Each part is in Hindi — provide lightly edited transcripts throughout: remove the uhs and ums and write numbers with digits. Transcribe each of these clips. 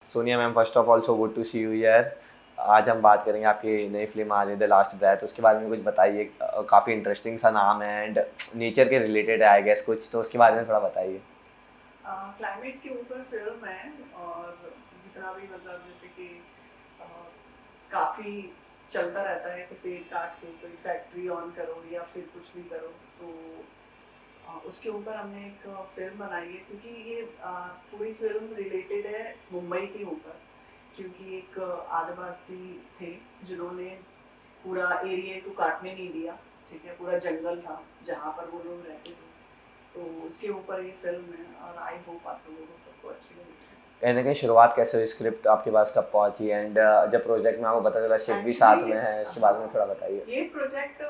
Sonia ma'am, first of all so good to see you here. आज हम बात करेंगे आपकी नई फिल्म आ रही है द लास्ट ब्रेथ, उसके बारे में कुछ बताइए। काफ़ी इंटरेस्टिंग सा नाम है एंड नेचर के रिलेटेड है आई गेस कुछ, तो उसके बारे में थोड़ा बताइए। क्लाइमेट के ऊपर फिल्म है। और जितना भी मतलब जैसे कि अ, काफ़ी चलता रहता है कि पेड़ काट के कोई फैक्ट्री ऑन करो या फिर कुछ भी करो, तो उसके ऊपर हमने एक फिल्म बनाई है, क्योंकि ये पूरी फिल्म रिलेटेड है मुंबई के ऊपर। क्योंकि एक आदिवासी थे जिन्होंने पूरा एरिया को काटने नहीं दिया। ठीक है, पूरा जंगल था जहाँ पर वो लोग रहते थे। तो उसके ऊपर ये फिल्म है और आई होप आप लोगों को सबको अच्छी लगेगी। कहीं ना कहीं शुरुआत कैसे हुई, स्क्रिप्ट आपके पास कब पहुंची एंड जब प्रोजेक्ट में आपको पता चला शिव भी साथ एक्चुअली में है, इसके बारे में हाँ, थोड़ा बताइए। ये प्रोजेक्ट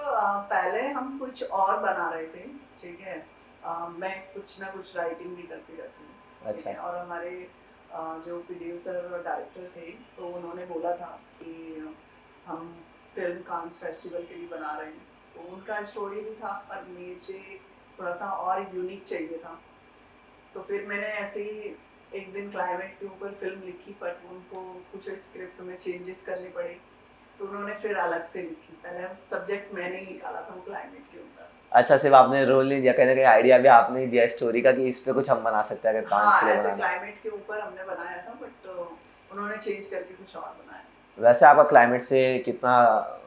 पहले हम कुछ और बना रहे थे। ठीक है, मैं कुछ ना कुछ राइटिंग भी करती रहती हूँ। ठीक अच्छा। है, और हमारे जो प्रोड्यूसर और डायरेक्टर थे, तो उन्होंने बोला था कि हम फिल्म कांस फेस्टिवल के लिए बना रहे हैं। तो उनका स्टोरी भी था, पर मुझे थोड़ा सा और यूनिक चाहिए था। तो फिर मैंने ऐसे ही एक दिन क्लाइमेट के ऊपर फिल्म लिखी, पर उनको कुछ स्क्रिप्ट में चेंजेस करने पड़े। तो उन्होंने फिर अलग से लिखी। पहले सब्जेक्ट मैंने ही निकाला था वो क्लाइमेट के ऊपर। अच्छा, सिर्फ आपने रोल नहीं दिया, कहीं ना कहीं आइडिया भी आपने ही दिया स्टोरी का कि इस पे कुछ हम बना सकते हैं अगर कांस के हाँ, लिए ऐसे बनाना है। क्लाइमेट के ऊपर हमने बनाया था, बट उन्होंने चेंज करके कुछ और बनाया। वैसे आपका क्लाइमेट से कितना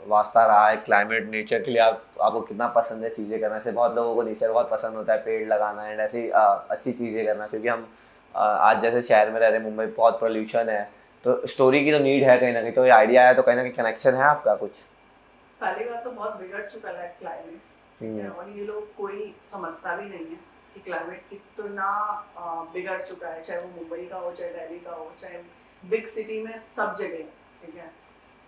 वास्ता रहा है, क्लाइमेट नेचर के लिए आपको कितना पसंद है चीज़ें करना से? बहुत लोगों को नेचर बहुत पसंद होता है, पेड़ लगाना एंड ऐसी अच्छी चीज़ें करना, क्योंकि हम आज जैसे शहर में रह रहे हैं, मुंबई बहुत पोल्यूशन है, तो स्टोरी की तो नीड है कहीं ना कहीं, तो ये आइडिया है तो कहीं ना कहीं कनेक्शन है आपका कुछ। पहली बात तो बहुत बिगड़ चुका है क्लाइमेट। ठीक है, हम्म। और ये लोग कोई समझता भी नहीं है कि क्लाइमेट कितना बिगड़ चुका है, चाहे वो मुंबई का हो, चाहे दिल्ली का हो, चाहे बिग सिटी में, सब जगह। ठीक है,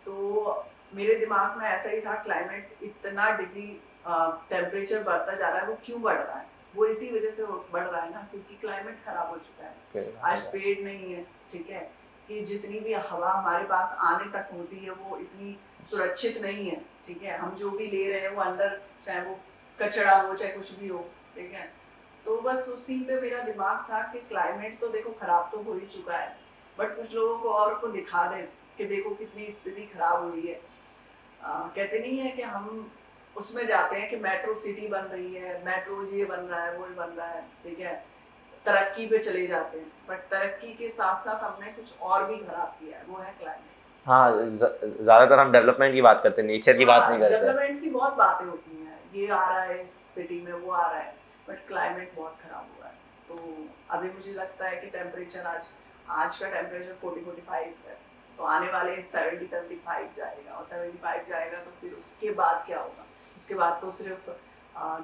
तो मेरे दिमाग में ऐसा ही था, क्लाइमेट इतना डिग्री टेम्परेचर बढ़ता जा रहा है, वो क्यों बढ़ रहा है? वो इसी वजह से बढ़ रहा है ना, क्योंकि क्लाइमेट खराब हो चुका है। फिर आज हाँ। पेड़ नहीं है। ठीक है, कि जितनी भी हवा हमारे पास आने तक होती है वो इतनी सुरक्षित नहीं है। ठीक है, हम जो भी ले रहे हैं वो अंदर, चाहे वो कचरा हो चाहे कुछ भी हो। ठीक है, तो बस उसी पे मेरा दिमाग था कि क्लाइमेट तो देखो खराब तो हो ही चुका है, बट कुछ लोगों को और को दिखा दें कि देखो कितनी स्थिति खराब हुई है। कहते नहीं है कि हम उसमें जाते हैं कि मेट्रो सिटी बन रही है, मेट्रो ये बन रहा है, वो बन रहा है। ठीक है, तरक्की पे चले जाते हैं, बट तरक्की के साथ साथ हमने कुछ और भी खराब किया है, वो है क्लाइमेट। हाँ, ज़्यादातर हम डेवलपमेंट की बात करते हैं, नेचर की बात नहीं हाँ, करते। डेवलपमेंट की बहुत बातें होती हैं, ये आ रहा है इस सिटी में, वो आ रहा है, बट क्लाइमेट बहुत खराब हुआ है। तो अभी मुझे लगता है कि टेम्परेचर आज आज का टेम्परेचर 40-45 है। तो आने वाले 70-75 जाएगा, और 75 जाएगा तो फिर उसके बाद क्या होगा? उसके बाद तो सिर्फ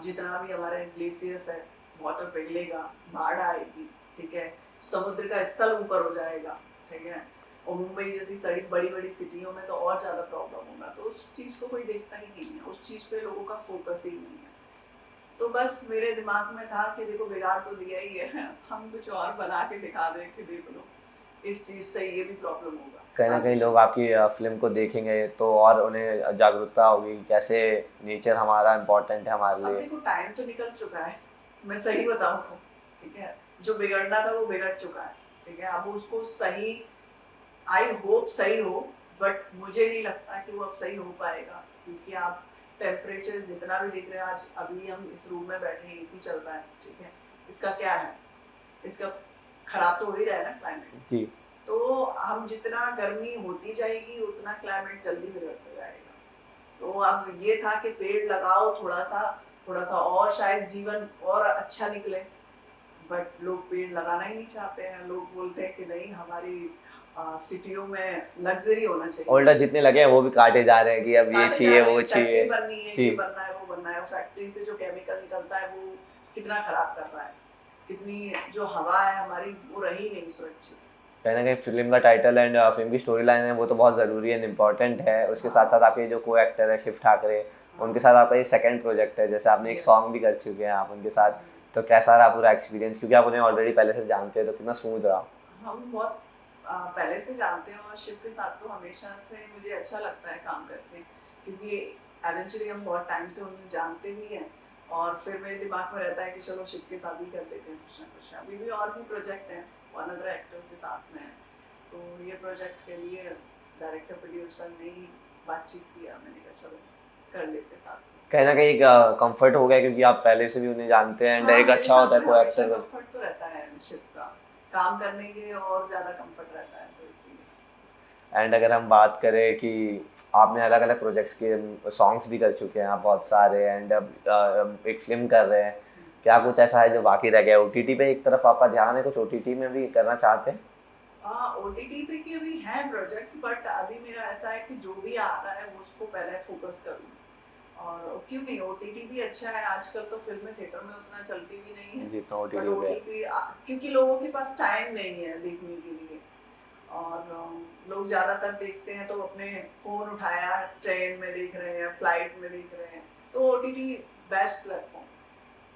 जितना भी हमारे ग्लेशियर्स है, वाटर पिघलेगा, बाढ़ आएगी। ठीक है, समुद्र का स्तर ऊपर हो जाएगा। ठीक है, और मुंबई जैसी सड़ी बड़ी बड़ी सिटियों में तो और ज़्यादा प्रॉब्लम होगा। तो उस चीज़ को कोई देखता ही नहीं है, उस चीज़ पे लोगों का फोकस ही नहीं है। तो बस मेरे दिमाग में था कि देखो बिगाड़ तो दिया ही है, हम कुछ और बना के दिखा दें कि देख लो इस चीज़ से ये भी प्रॉब्लम होगा कहीं ना आगे कहीं लोग चल। आपकी फिल्म को देखेंगे तो और उन्हें जागरूकता होगी कैसे नेचर हमारा इम्पोर्टेंट है हमारे अब लिए। देखो टाइम तो निकल चुका है, मैं सही बताऊँ तो। ठीक है, जो बिगड़ना था वो बिगड़ चुका है। ठीक है, अब उसको सही, आई होप सही हो, बट मुझे नहीं लगता कि वो अब सही हो पाएगा। क्योंकि आप टेम्परेचर जितना भी देख रहे हैं, आज अभी हम इस रूम में बैठे हैं, एसी चल रहा है। ठीक है, इसका क्या है? इसका खराब तो हो ही रहा है ना क्लाइमेट। जी। तो हम जितना गर्मी होती जाएगी उतना क्लाइमेट जल्दी बिगड़ता जाएगा। तो अब ये था कि पेड़ लगाओ थोड़ा सा और शायद जीवन और अच्छा निकले। बट लोग पेड़ लगाना ही नहीं चाहते हैं, लोग बोलते हैं कि नहीं, हमारी सिटियों में लग्जरी होना चाहिए। उल्टा जितने लगे हैं वो भी काटे जा रहे हैं कि अब ये काटे जा चाहिए रहे वो हैं, चाहिए। फैक्ट्री बननी है, जी। ये बनना है, वो बनना है। फैक्ट्री से जो केमिकल निकलता है वो कितना खराब कर रहा है, कितनी जो हवा है हमारी वो रही नहीं सुरक्षित। कहीं ना कहीं फिल्म का टाइटल एंड फिल्म की स्टोरी लाइन है वो तो बहुत ज़रूरी एंड इम्पॉर्टेंट है, उसके साथ साथ हाँ आपके जो को एक्टर है शिव ठाकरे, हाँ। उनके साथ आपका ये सेकंड प्रोजेक्ट है, जैसे आपने एक यस। सॉन्ग भी कर चुके हैं आप उनके साथ, तो कैसा रहा पूरा एक्सपीरियंस, क्योंकि आप उन्हें ऑलरेडी पहले से जानते हैं, तो कितना स्मूथ रहा? हम बहुत पहले से जानते हैं, और शिव के साथ तो हमेशा से मुझे अच्छा लगता है काम करके, क्योंकि एवेंचुअली हम बहुत टाइम से उन्हें जानते भी हैं। और फिर मेरे दिमाग में रहता है कि चलो शिव के साथ ही कर लेते हैं कुछ ना कुछ। अभी भी और भी प्रोजेक्ट हैं, वन अदर एक्टर के साथ में है। तो प्रोजेक्ट के लिए डायरेक्टर प्रोड्यूसर ने ही बातचीत किया, मैंने कहा चलो कर लेते साथ में। कहीं ना कहीं एक कंफर्ट हो गया क्योंकि आप पहले से भी उन्हें जानते हैं एंड हाँ, एक मेरे अच्छा साथ होता है में को हमेशा एक्टर। कंफर्ट तो रहता है शिप का, काम करने के और ज़्यादा कंफर्ट रहता है, तो इसीलिए। एंड अगर हम बात करें कि आपने अलग अलग प्रोजेक्ट्स के सॉन्ग्स भी कर चुके हैं आप बहुत सारे एंड अब एक फिल्म कर रहे हैं, क्या कुछ ऐसा है जो बाकी रह गया ओटीटी पे एक तरफ आपका ध्यान है, कुछ ओटीटी में भी करना चाहते हैं? ओटीटी पे के अभी है प्रोजेक्ट, बट अभी मेरा ऐसा है कि जो भी आ रहा है वो उसको पहले फोकस करूँ। और क्यों नहीं, ओटीटी भी अच्छा है, आजकल तो फिल्में थिएटर में उतना चलती भी नहीं है, जितना बट ओटीटी पे ओटीटी क्योंकि लोगों के पास टाइम नहीं है देखने के लिए, और लोग ज़्यादातर देखते हैं तो अपने फ़ोन उठाया ट्रेन में देख रहे हैं, फ्लाइट में देख रहे हैं, तो ओटीटी बेस्ट प्लेटफॉर्म।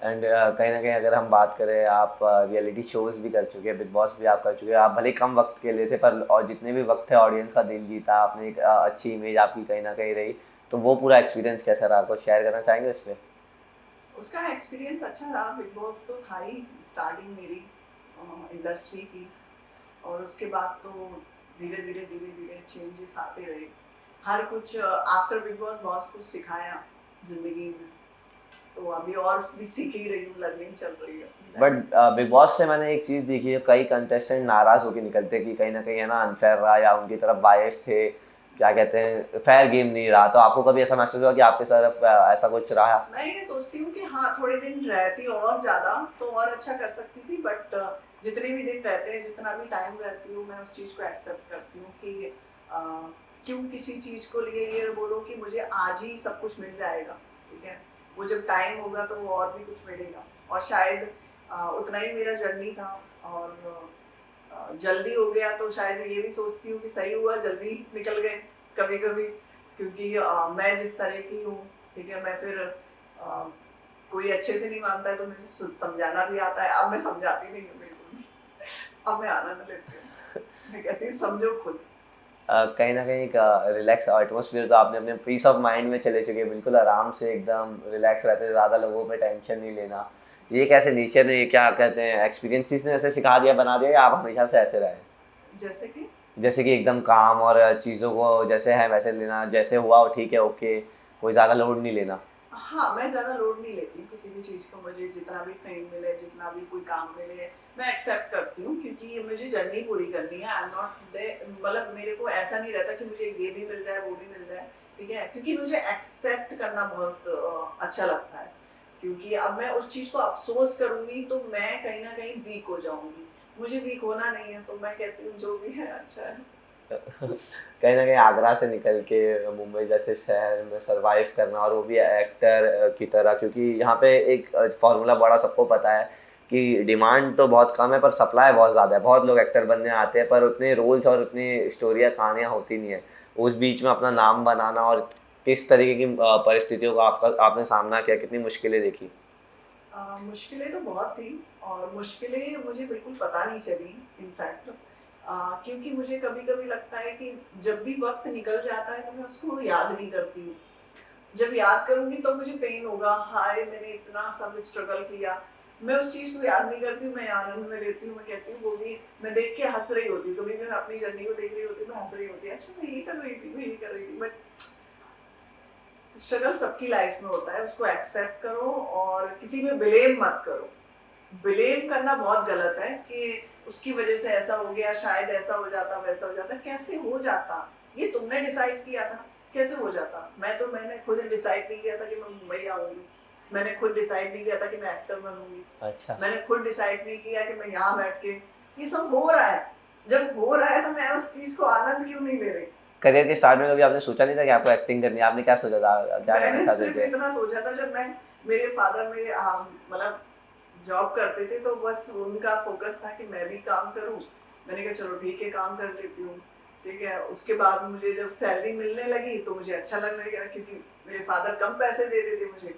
एंड कहीं ना कहीं अगर हम बात करें आप रियलिटी शोज भी कर चुके हैं, बिग बॉस भी आप कर चुके हैं, आप भले ही कम वक्त के लिए थे पर और जितने भी वक्त थे ऑडियंस का दिल जीता आपने, एक अच्छी इमेज आपकी कहीं ना कहीं रही, तो वो पूरा एक्सपीरियंस कैसा रहा आपको शेयर करना चाहेंगे उस पर? उसका एक्सपीरियंस अच्छा रहा, बिग बॉस तो था ही स्टार्टिंग मेरी इंडस्ट्री की, और उसके बाद तो धीरे धीरे धीरे धीरे चेंजेस आते रहे, हर कुछ आफ्टर बिग बॉस बहुत कुछ सिखाया जिंदगी में, तो अभी और भी सीख ही रही हूँ, लर्निंग चल रही है। बट बिग बॉस से मैंने एक चीज़ देखी है, कई कंटेस्टेंट नाराज़ होकर निकलते कि कहीं ना कहीं है ना अनफेयर रहा या उनकी तरफ बायस थे, क्या कहते हैं फेयर गेम नहीं रहा, तो आपको कभी ऐसा महसूस हुआ कि आपके तरफ ऐसा कुछ रहा? मैं ये सोचती हूँ कि हाँ, थोड़े दिन रहती और ज़्यादा तो और अच्छा कर सकती थी, बट जितने भी दिन रहते हैं, जितना भी टाइम रहती हूँ, मैं उस चीज़ को एक्सेप्ट करती हूँ कि क्यों किसी चीज़ को लिए ये बोलो कि मुझे आज ही सब कुछ मिल जाएगा, ठीक है, वो जब टाइम होगा तो वो और भी कुछ मिलेगा, और शायद उतना ही मेरा जर्नी था, और जल्दी हो गया तो शायद ये भी सोचती हूँ कि सही हुआ जल्दी निकल गए कभी कभी, क्योंकि मैं जिस तरह की हूँ, ठीक है, मैं फिर कोई अच्छे से नहीं मानता है तो मुझे समझाना भी आता है, अब मैं समझाती नहीं हूँ बिल्कुल भी, अब मैं आनंद लेती हूँ, मैं कहती हूँ समझो खुद। कहीं ना कहीं एक रिलैक्स एटमोसफियर तो आपने अपने पीस ऑफ माइंड में चले चुके हैं, बिल्कुल आराम से एकदम रिलैक्स रहते हैं, ज़्यादा लोगों पे टेंशन नहीं लेना, ये कैसे नेचर ने, क्या कहते हैं एक्सपीरियंसेस ने ऐसे सिखा दिया बना दिया या आप हमेशा से ऐसे रहे? जैसे कि जैसे कि एकदम काम और चीज़ों को जैसे है वैसे लेना, जैसे हुआ वो ठीक है ओके, कोई ज़्यादा लोड नहीं लेना। हाँ, मैं ज़्यादा लोड नहीं लेती हूँ किसी भी चीज़ को, मुझे जितना भी फेम मिले, जितना भी कोई काम मिले, मैं एक्सेप्ट करती हूँ, क्योंकि मुझे जर्नी पूरी करनी है। आई एम नॉट मतलब मेरे को ऐसा नहीं रहता कि मुझे ये भी मिल जाए, वो भी मिल जाए, ठीक है? क्योंकि मुझे एक्सेप्ट करना बहुत अच्छा लगता है, क्योंकि अब मैं उस चीज़ को अफ़सोस करूँगी तो मैं कहीं न कहीं वीक हो जाऊँगी। मुझे वीक होना नहीं है, तो मैं कहती हूँ जो भी है अच्छा है। कहीं ना कहीं आगरा से निकल के मुंबई जैसे शहर में सरवाइव करना और वो भी एक्टर की तरह, क्योंकि यहाँ पे एक फॉर्मूला बड़ा सबको पता है कि डिमांड तो बहुत कम है पर सप्लाई बहुत ज़्यादा है, बहुत लोग एक्टर बनने आते हैं पर उतने रोल्स और उतनी स्टोरियाँ कहानियाँ होती नहीं है, उस बीच में अपना नाम बनाना और किस तरीके की परिस्थितियों का आपने सामना किया, कितनी मुश्किलें देखी? मुश्किलें तो बहुत थी, और मुश्किलें मुझे बिल्कुल पता नहीं चली इनफैक्ट, क्योंकि मुझे कभी कभी लगता है कि जब भी वक्त निकल जाता है तो मैं उसको याद नहीं करती हूँ, जब याद करूंगी तो मुझे पेन होगा, हाय मैंने इतना सब स्ट्रगल किया, मैं उस चीज को याद नहीं करती हूँ, मैं आनंद में लेती हूँ, मैं कहती हूँ वो भी मैं देख के हंस रही होती हूँ, कभी भी मैं अपनी जर्नी को देख रही होती हूँ, मैं हंस रही होती है, अच्छा मैं ये कर रही थी, मैं ये कर रही थी, बट स्ट्रगल सबकी लाइफ में होता है, उसको एक्सेप्ट करो और किसी में ब्लेम मत करो। ब्लेम करना बहुत गलत है कि उसकी वजह से ऐसा हो गया, शायद ऐसा हो जाता, वैसा हो जाता, कैसे हो जाता, ये तुमने डिसाइड किया था, कैसे हो जाता? मैंने खुद डिसाइड नहीं किया था कि मैं मुंबई आऊंगी, मैंने खुद डिसाइड नहीं किया था कि मैं एक्टर बनूंगी, अच्छा। मैंने खुद डिसाइड नहीं किया कि मैं यहाँ बैठ के, ये सब हो रहा है, जब हो रहा है तो मैं उस चीज को आनंद क्यों नहीं ले रही? करियर के स्टार्ट में कभी आपने सोचा नहीं था कि आपको एक्टिंग करनी है, आपने क्या सोचा था, क्या करना मैंने चाहते सिर्फ थे? इतना सोचा था, जब मैं मेरे फादर मेरे मतलब जॉब करते थे तो बस उनका फोकस था कि मैं भी काम करूं, मैंने कहा चलो ठीक है काम कर लेती हूँ, ठीक है। उसके बाद मुझे जब सैलरी मिलने लगी तो मुझे अच्छा लगने लगा, क्योंकि मेरे फादर कम पैसे देते थे मुझे,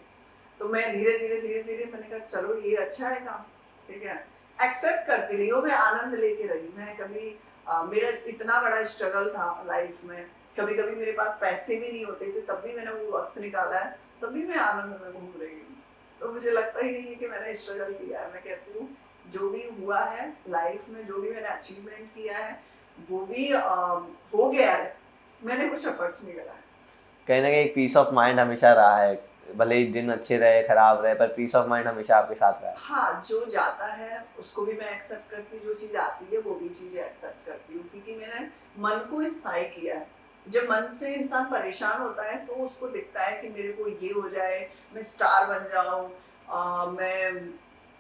तो मैं धीरे धीरे धीरे धीरे मैंने कहा चलो ये अच्छा है काम, ठीक है, एक्सेप्ट करती रही हूँ, मैं आनंद लेके रही, मैं कभी मेरा इतना बड़ा स्ट्रगल था लाइफ में, कभी कभी मेरे पास पैसे भी नहीं होते थे तब भी मैंने वो वक्त निकाला है, तब भी मैं आनंद में घूम रही हूँ, तो मुझे लगता ही नहीं है कि मैंने स्ट्रगल किया है। मैं कहती हूँ जो भी हुआ है लाइफ में, जो भी मैंने अचीवमेंट किया है, वो भी हो गया है, मैंने कुछ एफर्ट्स नहीं लगाए। कहीं ना कहीं एक पीस ऑफ माइंड हमेशा रहा है, भले ही दिन अच्छे रहे खराब रहे, पर पीस ऑफ माइंड हमेशा आपके साथ रहा है। हाँ, जो जाता है उसको भी मैं एक्सेप्ट करती हूँ, जो चीज़ आती है वो भी चीज़ें एक्सेप्ट करती हूँ, क्योंकि मैंने मन को स्थायी किया है। जब मन से इंसान परेशान होता है तो उसको दिखता है कि मेरे को ये हो जाए, मैं स्टार बन जाऊँ, मैं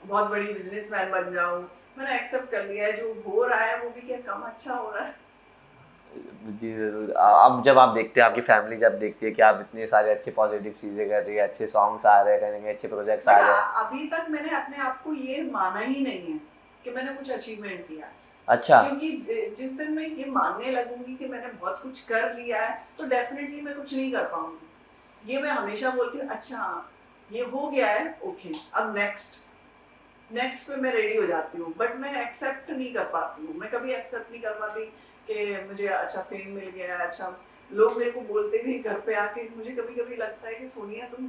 बहुत बड़ी बिजनेसमैन बन जाऊँ। मैंने एक्सेप्ट कर लिया है, जो हो रहा है वो भी क्या कम अच्छा हो रहा है। जी ज़रूर। अब जब आप देखते हैं, आपकी फैमिली जब देखती है कि आप इतने सारे अच्छे पॉजिटिव चीज़ें कर रही है, अच्छे सॉन्ग्स आ रहे हैं, कहीं ना कहीं अच्छे प्रोजेक्ट्स आ बट रहे हैं। अभी तक मैंने अपने आप को ये माना ही नहीं है कि मैंने कुछ अचीवमेंट किया, अच्छा। क्योंकि जिस दिन मैं ये मानने लगूंगी कि मैंने बहुत कुछ कर लिया है तो डेफिनेटली मैं कुछ नहीं कर पाऊंगी। ये मैं हमेशा बोलती हूँ, अच्छा ये हो गया है, ओके अब नेक्स्ट नेक्स्ट पे मैं रेडी हो जाती हूँ, बट मैं एक्सेप्ट नहीं कर पाती हूँ। मैं कभी एक्सेप्ट नहीं कर पाती कि मुझे अच्छा फेम मिल गया है। अच्छा, लोग मेरे को बोलते भी घर पे आके, मुझे कभी कभी लगता है कि सोनिया तुम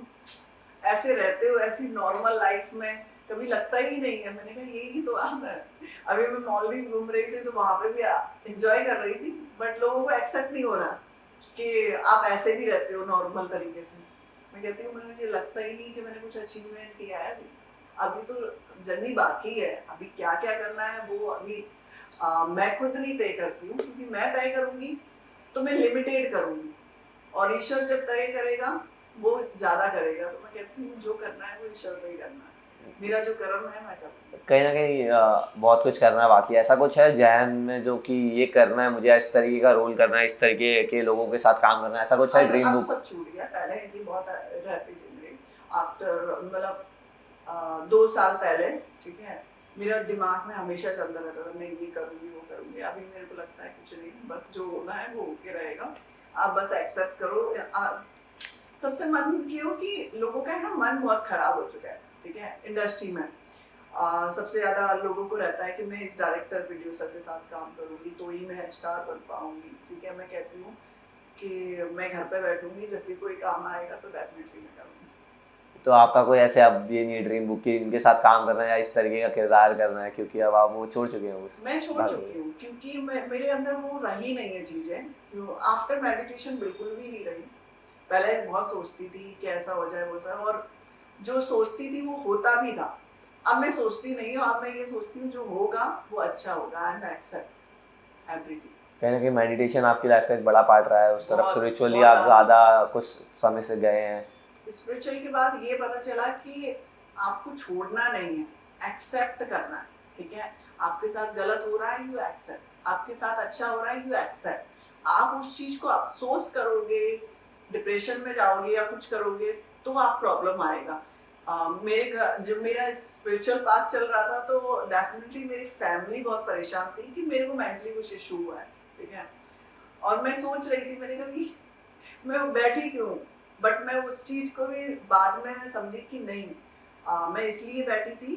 ऐसे रहते हो, ऐसी नॉर्मल लाइफ में कभी लगता ही नहीं है। मैंने कहा यही तो बात है। अभी मैं मालदीव घूम रही थी तो वहां पे भी एंजॉय कर रही थी, बट लोगों को एक्सेप्ट नहीं हो रहा कि आप ऐसे भी रहते हो नॉर्मल तरीके से। मैं कहती हूँ मुझे लगता ही नहीं कि मैंने कुछ अचीवमेंट किया है अभी। अभी तो जर्नी बाकी है, अभी क्या क्या करना है वो अभी मैं खुद नहीं तय करती हूँ, क्योंकि मैं तय करूंगी तो मैं लिमिटेड करूंगी, और ईश्वर जब तय करेगा वो ज्यादा करेगा। तो मैं कहती हूँ जो करना है वो ईश्वर को ही करना है, मेरा जो कर्म है मैं करूँगी। कहीं ना कहीं बहुत कुछ करना बाकी है। ऐसा कुछ है जहन में जो कि ये करना है मुझे, इस तरीके का रोल करना है, इस तरीके के लोगों के साथ काम करना है, ऐसा कुछ है ड्रीम अब बुक? सब छूट गया, पहले इनकी बहुत रहती थी मेरी। आफ्टर मतलब 2 साल पहले, ठीक है, मेरा दिमाग में हमेशा चलता रहता था मैं ये करूँगी वो करूँगी। अभी मेरे को लगता है कुछ नहीं, बस जो होना है वो होके रहेगा। आप बस एक्सेप्ट करो। सबसे मन क्यों कि लोगों का है ना, मन बहुत खराब हो चुका है, ठीक है, इंडस्ट्री में। सबसे ज्यादा लोगों को रहता है कि मैं इस डायरेक्टर प्रोड्यूसर के साथ काम करूंगी तो ही मैं स्टार बन पाऊंगी, ठीक है। मैं कहती हूँ कि मैं घर पे बैठूंगी, जब भी कोई काम आएगा तो डेफिनेटली मैं करूंगी। तो आपका कोई ऐसे अब ये नहीं है ड्रीम बुक कि इनके साथ काम करना है या इस तरीके का किरदार करना है, क्योंकि अब आप वो छोड़ चुके हैं उस मैं छोड़ भाग में? चुकी हूँ, क्योंकि मेरे अंदर वो रही नहीं है चीजें। क्यों? आफ्टर मेडिटेशन बिल्कुल भी नहीं रही। पहले बहुत सोचती थी कि ऐसा हो जाए वो जाए, और जो सोचती थी वो होता भी था। अब मैं सोचती नहीं हूँ, अब मैं ये सोचती हूँ जो होगा वो अच्छा होगा, एंड एक्सेप्ट एवरीथिंग। कहीं ना कहीं मेडिटेशन आपकी लाइफ का एक बड़ा पार्ट रहा है, उस तरफ बहुत स्पिरिचुअली बहुत आप ज़्यादा कुछ समय से गए हैं। स्पिरिचुअल के बाद ये पता चला कि आपको छोड़ना नहीं है, एक्सेप्ट करना है, ठीक है। आपके साथ गलत हो रहा है, यू एक्सेप्ट। आपके साथ अच्छा हो रहा है, यू एक्सेप्ट। आप उस चीज को अफसोस करोगे, डिप्रेशन में जाओगे या कुछ करोगे तो आप प्रॉब्लम आएगा। मेरे घर जब मेरा स्पिरिचुअल पाथ चल रहा था तो डेफिनेटली मेरी फैमिली बहुत परेशान थी कि मेरे को मेंटली कुछ इशू हुआ है, ठीक है। और मैं सोच रही थी, मैंने कभी मैं बैठी क्यों, बट मैं उस चीज को भी बाद में मैं समझी कि नहीं, मैं इसलिए बैठी थी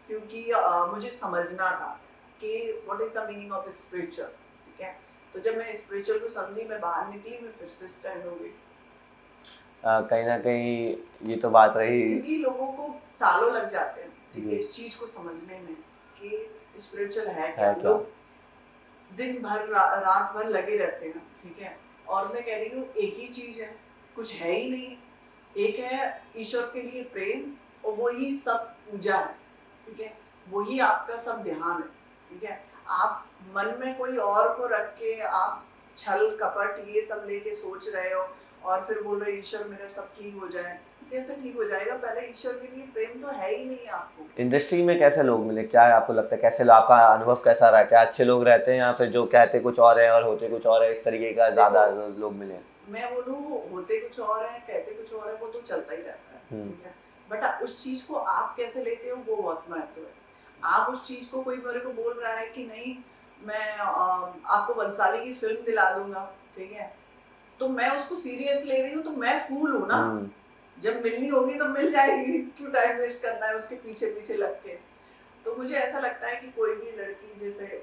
क्योंकि मुझे समझना था कि what is the meaning of spiritual, ठीक है। तो जब मैं स्पिरिचुअल को समझी, मैं बाहर निकली, मैं फिर से स्टैंड हो गई। कहीं ना कहीं ये तो बात रही। क्योंकि लोगों को सालों लग जाते हैं, ठीक है, जी। इस चीज को समझने में कि स्पिरिचुअल है क्या। है क्या? लोग दिन भर रात भर लगे रहते हैं, ठीक है। और मैं कह रही हूँ एक ही चीज है, कुछ है ही नहीं। एक है ईश्वर के लिए प्रेम, और वही सब पूजा है, ठीक है। वही आपका सब ध्यान है, ठीक है। आप मन में कोई और को रख के आप छल कपट ये सब लेके सोच रहे हो और फिर बोल रहे ईश्वर मेरा सब ठीक हो जाए, तो कैसे ठीक हो जाएगा। पहले ईश्वर के लिए प्रेम तो है ही नहीं आपको। इंडस्ट्री में कैसे लोग मिले, क्या आपको लगता है कैसे आपका अनुभव कैसा रहा? क्या अच्छे लोग रहते हैं या फिर जो कहते कुछ और है और होते कुछ और है, इस तरीके का ज़्यादा लोग मिले? मैं बोलूँ होते कुछ और है, कहते कुछ और है, वो तो चलता ही रहता है, ठीक है। बट उस चीज को आप कैसे लेते हो वो बहुत महत्व है। आप उस चीज को, कोई मेरे को बोल रहा है कि नहीं मैं आपको बंसाली की फिल्म दिला दूंगा, ठीक है, तो मैं उसको सीरियस ले रही हूँ तो मैं फूल हूँ ना। जब मिलनी होगी तो मिल जाएगी, क्यों टाइम वेस्ट करना है उसके पीछे पीछे लग के। तो मुझे ऐसा लगता है कि कोई भी लड़की, जैसे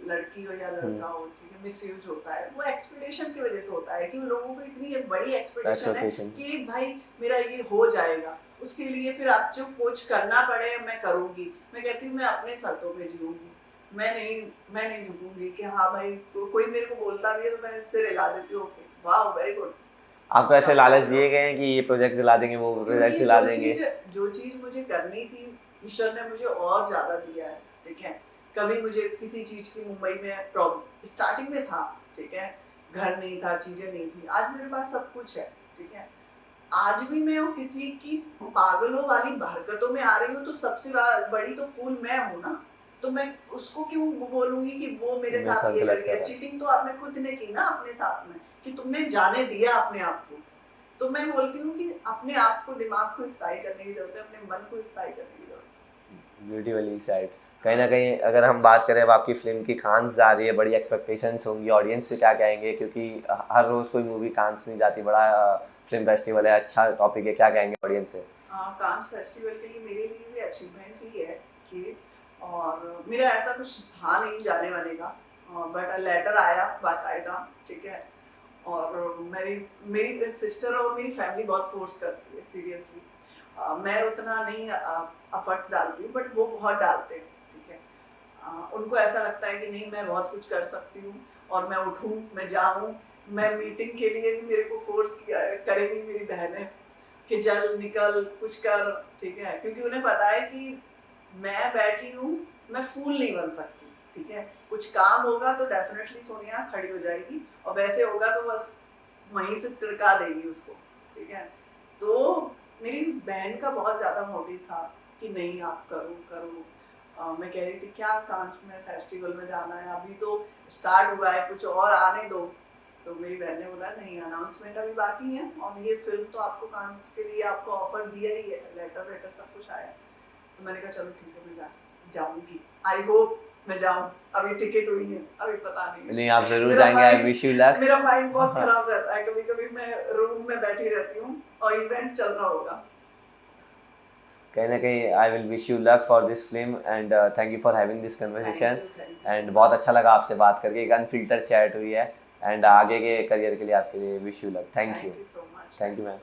लड़की हो या लड़का हो, ठीक है, मिसयूज होता है वो एक्सपेक्टेशन की वजह से होता है कि लोगों को इतनी बड़ी एक्सपेक्टेशन है कि भाई मेरा ये हो जाएगा, उसके लिए फिर आप जो कुछ करना पड़े मैं करूंगी। मैं कहती हूँ मैं अपने शर्तों पे जीऊंगी, मैं नहीं झुकूंगी कि हाँ भाई कोई मेरे को बोलता भी है तो मैं सिर हिला देती हूँ, ओके वाह वेरी गुड, आपको क्या ऐसे लालच बोल रहे दिए हो। गए हैं कि ये प्रोजेक्ट दिला देंगे, वो प्रोजेक्ट क्योंकि दिला देंगे? जो चीज मुझे करनी थी ईश्वर ने मुझे और ज्यादा दिया है, ठीक है। कभी मुझे किसी चीज की मुंबई में प्रॉब्लम स्टार्टिंग में था, ठीक है, घर नहीं था, चीजें नहीं थी, आज मेरे पास सब कुछ है, ठीक है। आज भी मैं वो किसी की पागलों वाली हरकतों में आ रही हूँ तो सबसे बड़ी तो फूल मैं हूँ ना, तो मैं उसको क्यों बोलूंगी कि वो मेरे मेरे साथ साथ ये कर गलत कर गया। रहा है। चीटिंग तो आपने खुद ने की ना अपने साथ में, कि तुमने जाने दिया अपने आप को। तो मैं बोलती हूँ कि अपने आप को, दिमाग को स्थायी करने की जरूरत है, अपने मन को स्थायी करने की जरूरत ब्यूटीफुली साइड। है। कहीं ना हाँ। कहीं अगर हम बात करें, अब आपकी फिल्म की कांस जा रही है, बड़ी एक्सपेक्टेशंस होंगी, ऑडियंस से क्या कहेंगे, क्योंकि हर रोज़ कोई मूवी कांस नहीं जाती, बड़ा फिल्म फेस्टिवल है, अच्छा टॉपिक है, क्या कहेंगे ऑडियंस से? कांस फेस्टिवल के लिए मेरे लिए भी अचीवमेंट ही है कि, और मेरा ऐसा कुछ था नहीं जाने वाने का, बट लेटर आया बाकायदा, ठीक है। और मेरी मेरी सिस्टर और मेरी फैमिली बहुत फोर्स करती है सीरियसली। मैं उतना नहीं एफर्ट्स डालती हूँ बट वो बहुत डालते हैं, ठीक है। उनको ऐसा लगता है कि नहीं मैं बहुत कुछ कर सकती हूँ, और मैं उठूँ मैं जाऊँ। मैं मीटिंग के लिए भी मेरे को फोर्स किया करेगी मेरी बहनें कि चल निकल कुछ कर, ठीक है, क्योंकि उन्हें पता है कि मैं बैठी हूँ, मैं फूल नहीं बन सकती, ठीक है। कुछ काम होगा तो डेफिनेटली सोनिया खड़ी हो जाएगी, और वैसे होगा तो बस वहीं से तिड़का देगी उसको, ठीक है। तो मेरी बहन का बहुत ज़्यादा मोटिव था कि नहीं आप करो करो। मैं कह रही थी क्या कांस में फेस्टिवल में जाना है, अभी तो स्टार्ट हुआ है, कुछ और आने दो। तो मेरी बहन ने बोला नहीं अनाउंसमेंट अभी बाकी है, और ये फिल्म तो आपको कांस के लिए आपको ऑफर दिया ही है, लेटर वेटर सब कुछ आया। तो मैंने कहा चलो ठीक है मैं जाऊंगी, आई होप मैं जाऊं। अभी टिकट हुई है, अभी पता नहीं नहीं, आप ज़रूर मेरा जाएंगे, आई माइंड विश यू लक। मेरा माइंड बहुत खराब रहता है, कभी कभी मैं रूम में बैठी रहती हूँ और इवेंट चल रहा होगा। कहीं ना कहीं I will wish you luck for this film, and thank you for having this conversation. Thank you and so बहुत मच। अच्छा लगा आपसे बात करके, एक अनफिल्टर चैट हुई है, एंड आगे के करियर के लिए आपके लिए wish you luck. Thank you. Thank you so much. Thank you ma'am.